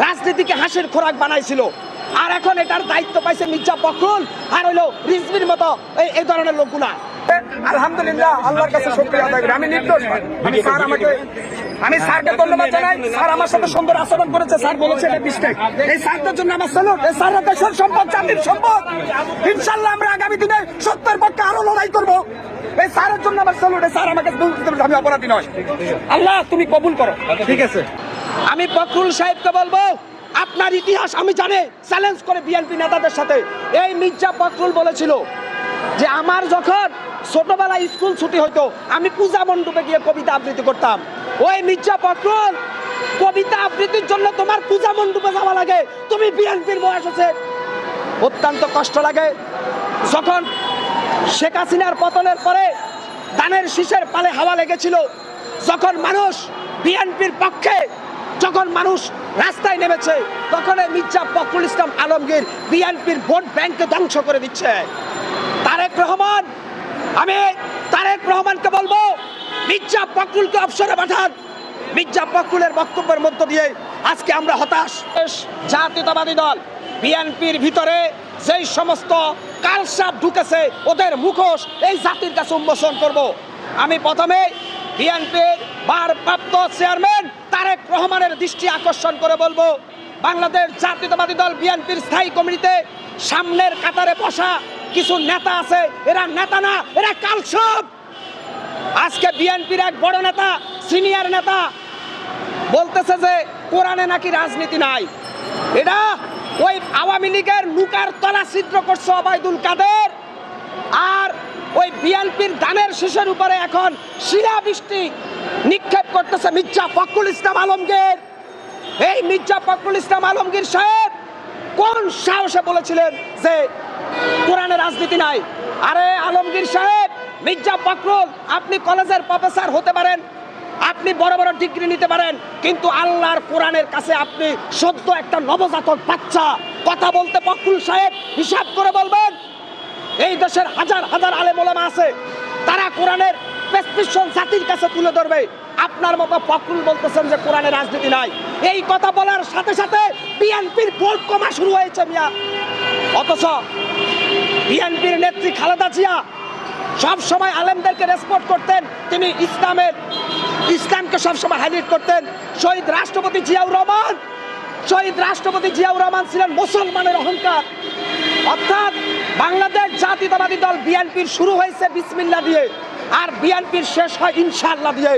রাজনীতিকে হাসির খোরাক বানাইছিল, আর এখন এটার দায়িত্ব পাইছে মির্জা ফখরুল আর হইলো রিজভির মতো এই ধরনের লোকগুলা। আলহামদুলিল্লাহ, আল্লাহর কাছে শুকরিয়া আদায় করি। আমি নির্দোষ, আমি স্যারকে ধন্যবাদ জানাই। স্যার আমার সাথে সুন্দর আচরণ করেছে, স্যার বলেছে এটা মিস্টেক। এই স্যারদের জন্য আমার স্যালুট। এই স্যাররা দেশের সম্পদ, জাতির সম্পদ। ইনশাআল্লাহ আমরা আগামী দিনে সত্যের পক্ষে আরো লড়াই করব। এই স্যারের জন্য আমার স্যালুট। এই স্যার আমাকে আমি অপরাধী নয়। আল্লাহ তুমি কবুল করো। ঠিক আছে, আমি ফখরুল সাহেবকে বলবো, আপনার ইতিহাস আমি জানি, চ্যালেঞ্জ করে বিএনপি নেতাদের সাথে। এই মির্জা ফখরুল বলেছিল যে আমার যখন ছোটবেলায় স্কুল ছুটি হইতো আমি পূজা মণ্ডপে গিয়ে কবিতা আবৃত্তি করতাম। ওই মির্জা ফখরুল, কবিতা আবৃত্তির জন্য তোমার পূজা মণ্ডপে যাওয়া লাগে, তুমি বিএনপির বয়স হচ্ছে। অত্যন্ত কষ্ট লাগে যখন শেখ হাসিনার পতনের পরে ধানের শীষের পালে হাওয়া লেগেছিল, যখন মানুষ বিএনপির পক্ষে, যখন মানুষ রাস্তায় নেমেছে, তখন মির্জা ফখরুল ইসলাম আলমগীর বিএনপির ভোট ব্যাংকে ধ্বংস করে দিচ্ছে। তারেক রহমান, আমি তারেক রহমানকে বলবো মির্জা ফখরুলকে অবসরে পাঠান। মির্জা ফখরুলের বক্তব্যের মধ্য দিয়ে আজকে আমরা হতাশ। জাতীয়তাবাদী দল বিএনপির ভিতরে যেই সমস্ত কালসাপ ঢুকেছে ওদের মুখোশ এই জাতির কাছে উন্মোচন করব। আমি প্রথমে বিএনপির ভারপ্রাপ্ত চেয়ারম্যান তারেক রহমানের দৃষ্টি আকর্ষণ করে বলবো, বাংলাদেশ জাতীয়তাবাদী দল বিএনপির স্থায়ী কমিটিতে সামনের কাতারে বসা কিছু নেতা আছে, এরা নেতা না, এরা কালসাপ। আজকে বিএনপির এক বড় নেতা, সিনিয়র নেতা বলতেছে যে কোরআনে নাকি রাজনীতি নাই। এটা ওই আওয়ামী লীগের লুকার তলা ছিদ্র করছে ওবায়দুল কাদের, আর ওই বিএনপির ধানের শীষের উপরে এখন শিলাবৃষ্টি নিক্ষেপ করতেছে মির্জা ফখরুল ইসলাম আলমগীর। এই মির্জা ফখরুল ইসলাম আলমগীর সাহেব কোন সাহসে বলেছিলেন যে কোরআনে রাজনীতি নাই? আরে আলমগীর সাহেব, মির্জা ফখরুল, আপনি কলেজের প্রফেসর হতে পারেন, আপনি বড় বড় ডিগ্রি নিতে পারেন, কিন্তু আল্লাহর কোরআনের কাছে আপনি সদ্য একটা নবজাতক বাচ্চা। কথা বলতে ফখরুল সাহেব হিসাব করে বলবেন, এই দেশের হাজার হাজার আলেম ওলামা আছে, তারা কোরআনের প্রেসক্রিপশন জাতির কাছে তুলে ধরবে। আপনার মতো ফখরুল বলতেছেন যে কোরআনে রাজনীতি নাই। এই কথা বলার সাথে সাথে বিএনপির ভোট কমা শুরু হয়েছে মিয়া। অথচ বিএনপির নেত্রী খালেদা জিয়া সব সময় আলেমদেরকে রেসপেক্ট করতেন, তিনি ইসলামকে সবসময় হাইলাইট করতেন। শহীদ রাষ্ট্রপতি জিয়াউর রহমান ছিলেন মুসলমানের অহংকার। অর্থাৎ বাংলাদেশ জাতীয়তাবাদী দল বিএনপির শুরু হয়েছে বিসমিল্লাহ দিয়ে, আর বিএনপির শেষ হয় ইনশাআল্লাহ দিয়ে।